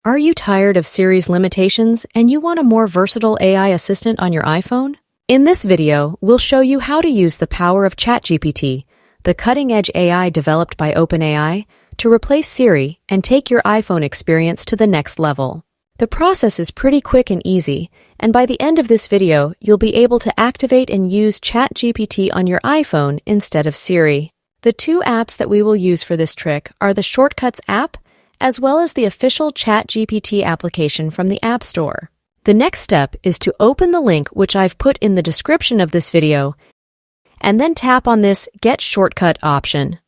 Are you tired of Siri's limitations and you want a more versatile AI assistant on your iPhone? In this video, we'll show you how to use the power of ChatGPT, the cutting-edge AI developed by OpenAI, to replace Siri and take your iPhone experience to the next level. The process is pretty quick and easy, and by the end of this video, you'll be able to activate and use ChatGPT on your iPhone instead of Siri. The two apps that we will use for this trick are the Shortcuts app, as well as the official ChatGPT application from the App Store. The next step is to open the link which I've put in the description of this video, and then tap on this Get Shortcut option.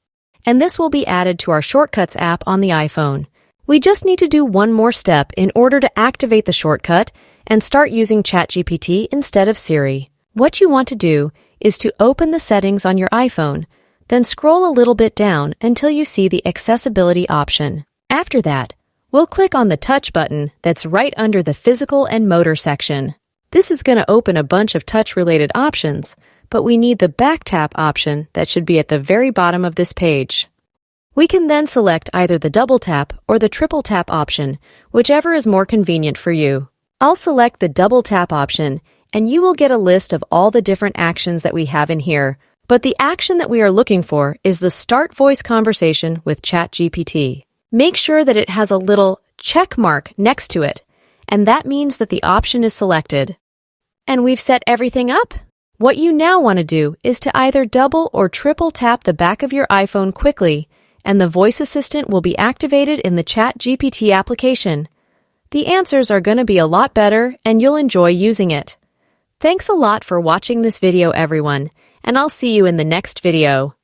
And this will be added to our Shortcuts app on the iPhone. We just need to do one more step in order to activate the shortcut and start using ChatGPT instead of Siri. What you want to do is to open the settings on your iPhone, then scroll a little bit down until you see the accessibility option. After that, we'll click on the touch button that's right under the physical and motor section. This is going to open a bunch of touch-related options, but we need the back tap option that should be at the very bottom of this page. We can then select either the double tap or the triple tap option, whichever is more convenient for you. I'll select the double tap option, and you will get a list of all the different actions that we have in here, but the action that we are looking for is the Start Voice Conversation with ChatGPT. Make sure that it has a little check mark next to it, and that means that the option is selected. And we've set everything up. What you now want to do is to either double or triple tap the back of your iPhone quickly, and the voice assistant will be activated in the ChatGPT application. The answers are going to be a lot better, and you'll enjoy using it. Thanks a lot for watching this video, everyone, and I'll see you in the next video.